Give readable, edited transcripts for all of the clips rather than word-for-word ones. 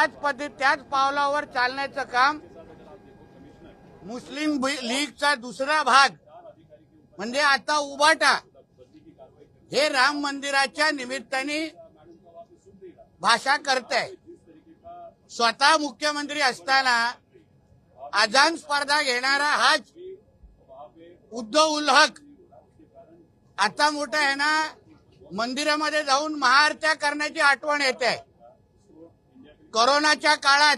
त्याच पावलावर चालण्याचं काम मुस्लिम लीगचा दुसरा भाग म्हणजे आता उबाटा हे राम मंदिराच्या निमित्ताने भाषा करते। स्वतः मुख्यमंत्री असताना अजान स्पर्धा घेणारा हाच उद्धव उल हक आता मोठा आहे ना, मंदिरामध्ये जाऊन महाआरत्या करण्याची आठवण येते। कोरोनाच्या काळात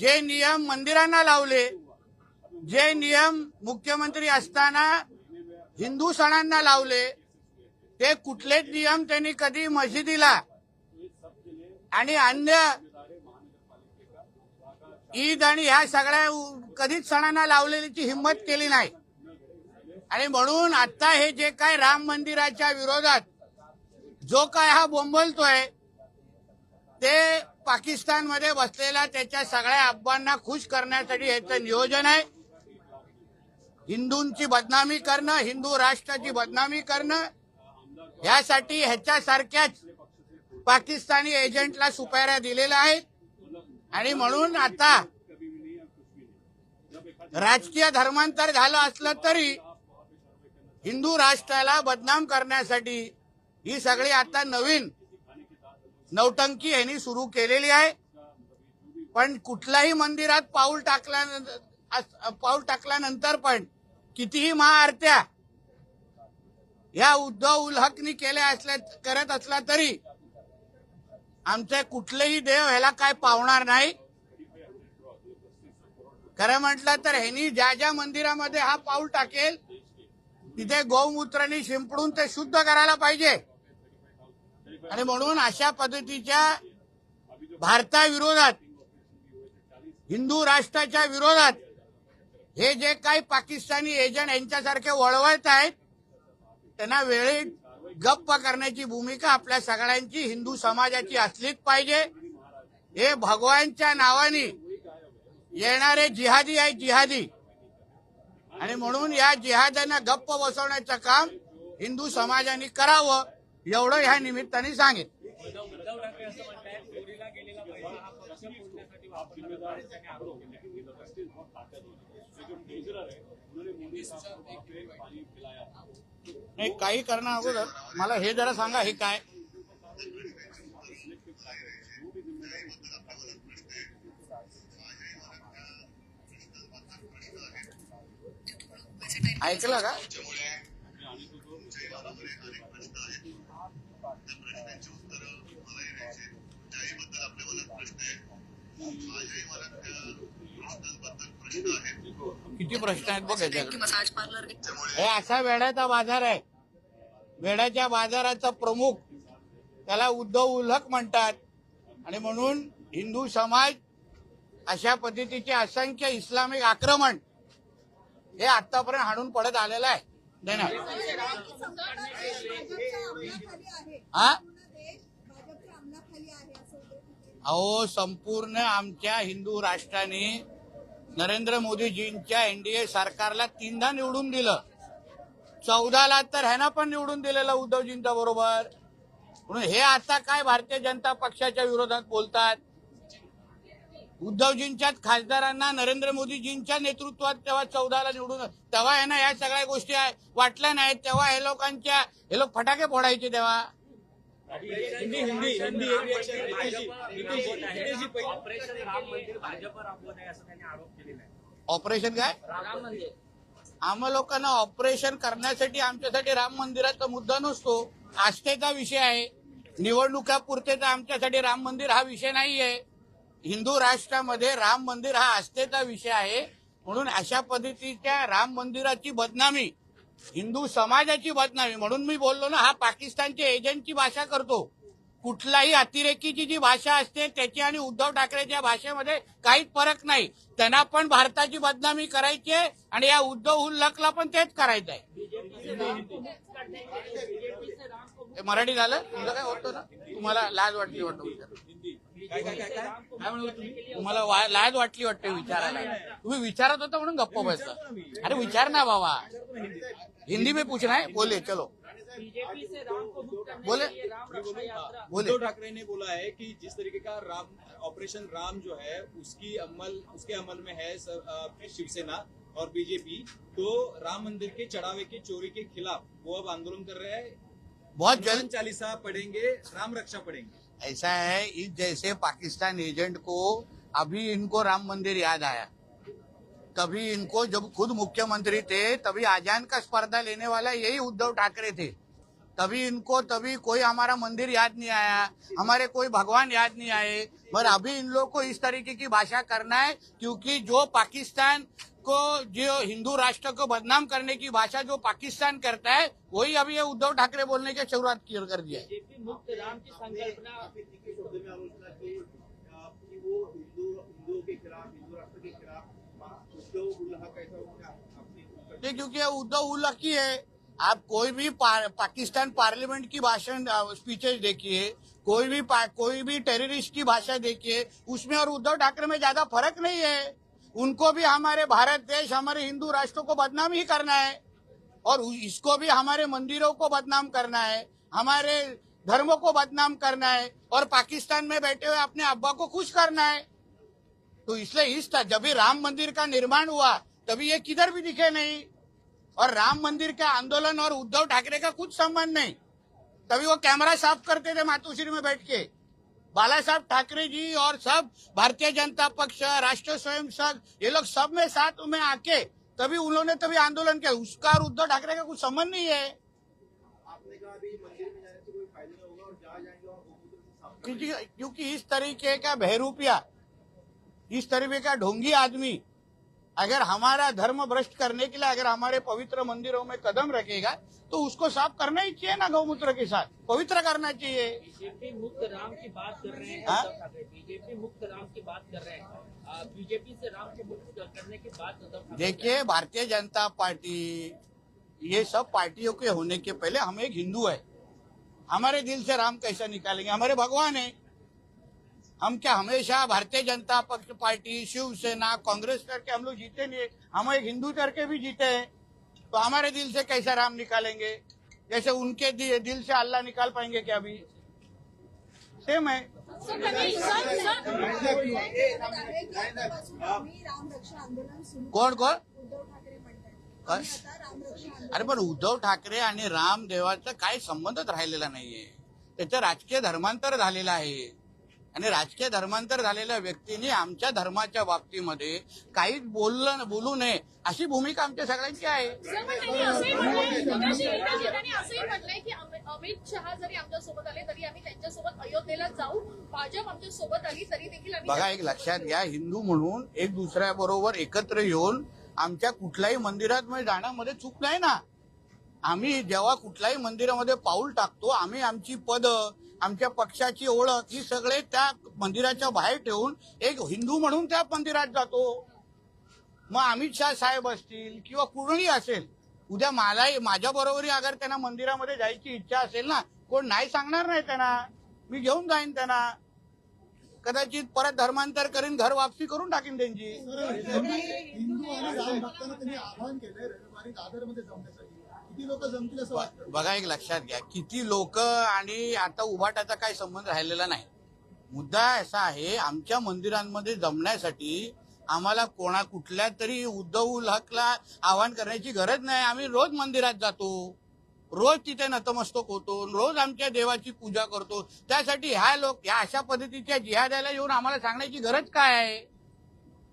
जे नियम मंदिरांना लावले, जे नियम मुख्यमंत्री असताना हिंदू सणांना लावले, ते कुठलेच नियम त्यांनी कधी मशिदीला आणि अन्य ईद आणि ह्या सगळ्या कधीच सणांना लावलेलीची हिंमत केली नाही। आणि म्हणून आता हे जे काय राम मंदिराच्या विरोधात जो काय हा बोंबलतोय, ते पाकिस्तानमध्ये बसलेला त्याच्या सगळ्या अफवांना खुश करण्यासाठी याचं नियोजन आहे। हिंदूंची बदनामी करणं, हिंदू राष्ट्राची बदनामी करणं, यासाठी ह्याच्यासारख्याच पाकिस्तानी एजंटला सुपाऱ्या दिलेल्या आहेत। आणि म्हणून आता राजकीय धर्मांतर झालं असलं तरी हिंदू राष्ट्राला बदनाम करण्यासाठी ही सगळी आता नवीन नौटंकी यांनी सुरू केलेली आहे। पण कुठल्याही मंदिरात पाऊल टाकल्यानंतर पण कितीही महाआरत्या या उद्धव उल हकनी करत असला तरी आमचे कुठलेही देव ह्याला काय पावणार नाही। खरं म्हटलं तर ह्यांनी ज्या ज्या मंदिरामध्ये हा पाऊल टाकेल तिथे गौमूत्राने शिंपडून ते शुद्ध करायला पाहिजे। आणि म्हणून अशा पद्धतीच्या भारताविरोधात, हिंदू राष्ट्राच्या विरोधात हे जे काही पाकिस्तानी एजंट यांच्यासारखे वळवत आहेत, त्यांना वेळेत गप्प करण्याची भूमिका आपल्या सगळ्यांची, हिंदू समाजाची असलीच पाहिजे। हे भगवानच्या नावाने येणारे जिहादी आहेत, जिहादी। आणि म्हणून या जिहाद्यांना गप्प बसवण्याचं काम हिंदू समाजाने करावं, एवढं ह्या निमित्ताने सांगेन। नाही, काही करणं अगोदर मला हे जरा सांगा, हे काय ऐकलं का? किती प्रश्न आहेत बघ याच्याकडे। हे असा वेड्याचा बाजार आहे, वेड्याच्या बाजाराचा प्रमुख त्याला उद्धव उल हक म्हणतात। आणि म्हणून हिंदू समाज अशा पद्धतीचे असंख्य इस्लामिक आक्रमण हे आतापर्यंत हाणून पडत आलेलं आहे। अहो, संपूर्ण आमच्या हिंदू राष्ट्राने नरेंद्र मोदीजींच्या एनडीए सरकारला 3दा निवडून दिलं, 14ला तर ह्यांना पण निवडून दिलेलं उद्धवजींच्या बरोबर। म्हणून हे आता काय भारतीय जनता पक्षाच्या विरोधात बोलतात। उद्धवजींच्याच खासदारांना नरेंद्र मोदीजींच्या नेतृत्वात तेव्हा 14ला निवडून, तेव्हा ह्यांना या सगळ्या गोष्टी वाटल्या नाहीत, तेव्हा हे लोक फटाके फोडायचे तेव्हा। ऑपरेशन काय? आम्हा लोकांना ऑपरेशन करण्यासाठी आमच्यासाठी राम मंदिराचा मुद्दा नसतो, आस्थेचा विषय आहे। निवडणुकापुरतेचा आमच्यासाठी राम मंदिर हा विषय नाहीये। हिंदू राष्ट्रामध्ये राम मंदिर हा आस्थेचा विषय आहे। म्हणून अशा पद्धतीच्या राम मंदिराची बदनामी, हिंदू समाजाची बदनामी, म्हणून मी बोललो ना, हा पाकिस्तानच्या एजंटची भाषा करतो। कुठलाही अतिरेकीची जी भाषा असते त्याची आणि उद्धव ठाकरेच्या भाषेमध्ये काहीच फरक नाही। त्यांना पण भारताची बदनामी करायची आहे आणि या उद्धव उल हकला पण तेच करायचं आहे। मराठी झालं तुमचं काय होतं ना, तुम्हाला लाज वाटली वाटतं, तुम्हाला लाज वाटली वाटते विचारायला, तुम्ही विचारत होता म्हणून गप्प बसला। अरे विचार ना बाबा, हिंदी में पूछना है, बोले चलो। बीजेपी से राम को मुक्त करने बोले? के लिए राम रक्षा यात्रा। उद्धव ठाकरे ने बोला है कि जिस तरीके का ऑपरेशन राम जो है उसके अमल में है शिवसेना और बीजेपी, तो राम मंदिर के चढ़ावे की चोरी के खिलाफ वो अब आंदोलन कर रहे हैं। बहुत हनुमान जल्द चालीसा पढ़ेंगे, राम रक्षा पढ़ेंगे। ऐसा है, इस जैसे पाकिस्तान एजेंट को अभी इनको राम मंदिर याद आया, कभी इनको जब खुद मुख्यमंत्री थे तभी आजान का स्पर्धा लेने वाला यही उद्धव ठाकरे थे, तभी कोई हमारा मंदिर याद नहीं आया, हमारे कोई भगवान याद नहीं आए। पर अभी इन लोग को इस तरीके की भाषा करना है, क्योंकि जो पाकिस्तान को, जो हिंदू राष्ट्र को बदनाम करने की भाषा जो पाकिस्तान करता है, वही अभी ये उद्धव ठाकरे बोलने की शुरुआत कर दिया है। बीजेपी मुक्त राम की संकल्पना आलोचना की कि वो हिंदुओं के खिलाफ, हिंदू राष्ट्र के खिलाफ उद्धव उल्लाह कैसा होगा, क्योंकि उद्धव उल्लाह की है। आप कोई भी पाकिस्तान पार्लियामेंट की भाषण स्पीचेस देखिए, कोई भी टेररिस्ट की भाषा देखिए, उसमें और उद्धव ठाकरे में ज्यादा फर्क नहीं है। उनको भी हमारे भारत देश, हमारे हिंदू राष्ट्रों को बदनाम ही करना है, और इसको भी हमारे मंदिरों को बदनाम करना है, हमारे धर्मों को बदनाम करना है, और पाकिस्तान में बैठे हुए अपने अब्बा को खुश करना है। तो इसलिए जब भी राम मंदिर का निर्माण हुआ तभी ये किधर भी दिखे नहीं, और राम मंदिर का आंदोलन और उद्धव ठाकरे का कुछ संबंध नहीं। तभी वो कैमरा साफ करते थे मातोश्री में बैठ के, बाला साहब ठाकरे जी और सब भारतीय जनता पक्ष, राष्ट्रीय स्वयंसेवक, ये लोग सब में साथ में आके तभी उन्होंने आंदोलन किया। उसका और उद्धव ठाकरे का कुछ संबंध नहीं है। आपने कहा अभी मंदिर में जाने से कोई फायदा नहीं होगा और जहाँ जाएंगे और गोमूत्र से साफ करेंगे। क्योंकि इस तरीके का बहरूपिया, इस तरीके का ढोंगी आदमी अगर हमारा धर्म भ्रष्ट करने के लिए अगर हमारे पवित्र मंदिरों में कदम रखेगा तो उसको साफ करना ही चाहिए ना, गौमूत्र के साथ पवित्र करना चाहिए। बीजेपी मुक्त राम की बात कर रहे हैं उद्धव ठाकरे, बीजेपी मुक्त राम की बात कर रहे हैं, बीजेपी से राम को मुक्त करने की बात उद्धव ठाकरे। देखिए, भारतीय जनता पार्टी, ये सब पार्टियों के होने के पहले हम एक हिंदू है। हमारे दिल से राम कैसा निकालेंगे? हमारे भगवान है। हम क्या हमेशा भारतीय जनता पक्ष पार्टी, शिवसेना, कांग्रेस करके हम लोग जीते नहीं, हम एक हिंदू करके भी जीते हैं। तो हमारे दिल से कैसा राम निकालेंगे? जैसे उनके दिल से अल्लाह निकाल पाएंगे क्या? अभी सेम है। कोण अरे पण उद्धव ठाकरे आणि राम देवाचा काही संबंधच राहिलेला नाहीये. त्याचं राजकीय धर्मांतर झालेलं आहे, आणि राजकीय धर्मांतर झालेल्या व्यक्तीने आमच्या धर्माच्या बाबतीमध्ये काहीच बोलू नये अशी भूमिका आमच्या सगळ्यांची आहे. असंही म्हटलंय की अमित शहा जरी आमच्यासोबत आले तरी आम्ही त्यांच्यासोबत अयोध्येला जाऊ, भाजप आमच्या सोबत आली तरी देखील आम्ही. बघा, एक लक्षात घ्या, हिंदू म्हणून एक दुसऱ्याबरोबर एकत्र येऊन आमच्या कुठल्याही मंदिरात जाण्यामध्ये चूक नाही ना. आम्ही जेव्हा कुठल्याही मंदिरामध्ये पाऊल टाकतो, आम्ही आमची पद, आमच्या पक्षाची ओळख ही सगळे त्या मंदिराच्या बाहेर ठेवून एक हिंदू म्हणून त्या मंदिरात जातो. मग अमित शाह साहेब असतील किंवा कुणीही असेल, उद्या माझ्या बरोबरी अगर त्यांना मंदिरामध्ये जायची इच्छा असेल ना, कोण नाही सांगणार नाही त्यांना, मी घेऊन जाईन त्यांना. कदाचित परत धर्मांतर करीन, घर वापसी करून टाकीन त्यांची. हिंदू आणि राम भक्तांना त्यांनी आवाहन केलंय रविवारी दादरमध्ये जमण्यासाठी. किती लोक जमतील असं वाटतं? बघा, एक लक्षात घ्या, किती लोक आणि आता उभाटाचा काही संबंध राहिलेला नाही. मुद्दा असा आहे, आमच्या मंदिरांमध्ये जमण्यासाठी आम्हाला कुठल्या तरी उद्धव हकला आवाहन करण्याची गरज नाही. आम्ही रोज मंदिरात जातो, रोज तिथे नतमस्तक होतो, रोज आमच्या देवाची पूजा करतो. त्यासाठी ह्या अशा पद्धतीच्या जिहाद्याला येऊन आम्हाला सांगण्याची गरज काय आहे?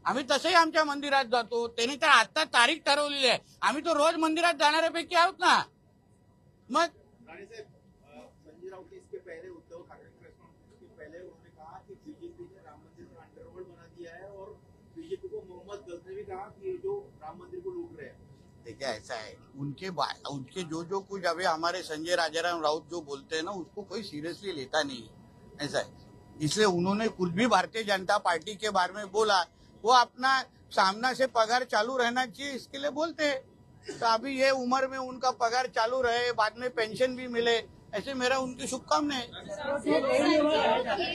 आम्ही तसंही आमच्या मंदिरात जातो. त्यांनी तर आता तारीख ठरवलेली आहे, आम्ही तो रोज मंदिरात जाणाऱ्यापैकी आहोत ना. मग राणे साहब, संजय राउत ने इसके पहले उद्धव ठाकरे प्रेस कॉन्फ्रेंस के पहले उन्होंने कहा कि बीजेपी ने राम मंदिर को अंडरवर्ल्ड बना दिया है, और बीजेपी को मोहम्मद गज ने भी कहा कि ये जो राम मंदिर को लूट रहे हैं. देखिए, ऐसा है, उनके जो कुछ अभी हमारे संजय राजाराम राउत जो बोलते हैं ना, उसको कोई सीरियसली लेता नहीं है. ऐसा है, इसलिए उन्होंने कुछ भी भारतीय जनता पार्टी के बारे में बोला, वो अपना सामना से पगार चालू रहना चाहिए इसके लिए बोलते हैं. तो अभी ये उम्र में उनका पगार चालू रहे, बाद में पेंशन भी मिले, ऐसे मेरा उनकी शुभकामनाएं. ये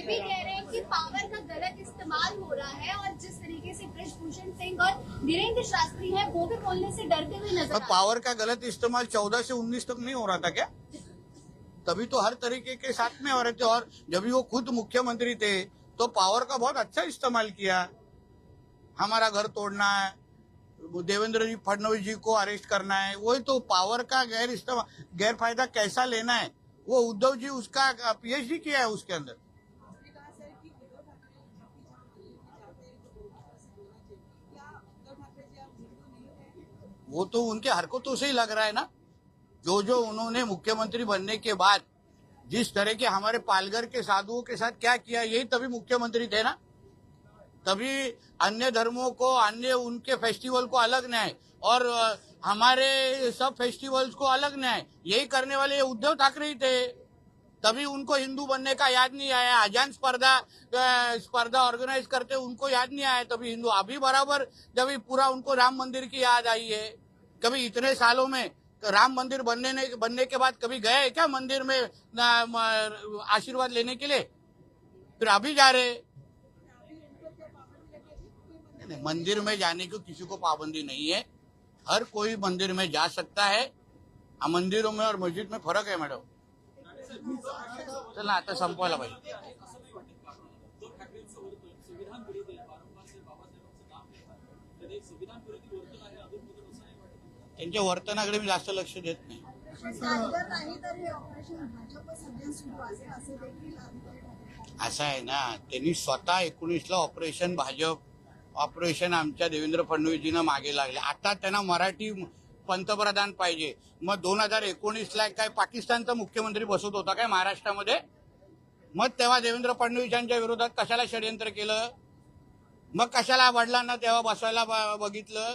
भी कह रहे हैं कि पावर का गलत इस्तेमाल हो रहा है, और जिस तरीके से बृजभूषण सिंह और वीरेंद्र शास्त्री है वो भी बोलने से डरते हुए नजर आ रहे हैं. पावर का गलत इस्तेमाल 14 से 19 तक नहीं हो रहा था क्या? तभी तो हर तरीके के साथ में हो रहे थे। और जब भी वो खुद मुख्यमंत्री थे तो पावर का बहुत अच्छा इस्तेमाल किया। हमारा घर तोड़ना है, देवेंद्र जी फडणवीस जी को अरेस्ट करना है, वही तो पावर का गैर फायदा कैसा लेना है, वो उद्धव जी उसका पीएचडी किया है उसके अंदर। वो तो उनके हरकतों से ही लग रहा है ना। जो उन्होंने मुख्यमंत्री बनने के बाद जिस तरह के हमारे पालघर के साधुओं के साथ क्या किया, यही तभी मुख्यमंत्री थे ना। तभी अन्य धर्मों को, अन्य उनके फेस्टिवल को अलग न्याय और हमारे सब फेस्टिवल्स को अलग न्याय, यही करने वाले उद्धव ठाकरे ही थे। तभी उनको हिंदू बनने का याद नहीं आया। अजान स्पर्धा ऑर्गेनाइज करते उनको याद नहीं आया तभी हिंदू। अभी बराबर जब पूरा उनको राम मंदिर की याद आई है। कभी इतने सालों में राम मंदिर बनने के बाद कभी गए क्या मंदिर में आशीर्वाद लेने के लिए? फिर अभी जा रहे। नहीं, मंदिर में जाने को किसी को पाबंदी नहीं है, हर कोई मंदिर में जा सकता है। मंदिरों में और मस्जिद में फरक है मॅडम। चला आता संपवायला पाहिजे। त्यांच्या वर्तनाकडे मी जास्त लक्ष देत नाही। असं आहे ना, त्यांनी स्वतः 19ला ऑपरेशन भाजप, ऑपरेशन आमच्या देवेंद्र फडणवीसजींना मागे लागले। आता त्यांना मराठी पंतप्रधान पाहिजे। मग 2019ला काय पाकिस्तानचा मुख्यमंत्री बसत होता काय महाराष्ट्रामध्ये? मग तेव्हा देवेंद्र फडणवीस यांच्या विरोधात कशाला षडयंत्र केलं? मग कशाला वडिलांना तेव्हा बसवायला बघितलं?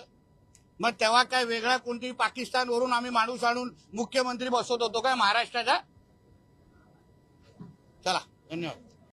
मग तेव्हा काय वेगळा कोणती पाकिस्तानवरून आम्ही माणूस आणून मुख्यमंत्री बसवत होतो काय महाराष्ट्राचा? चला, धन्यवाद।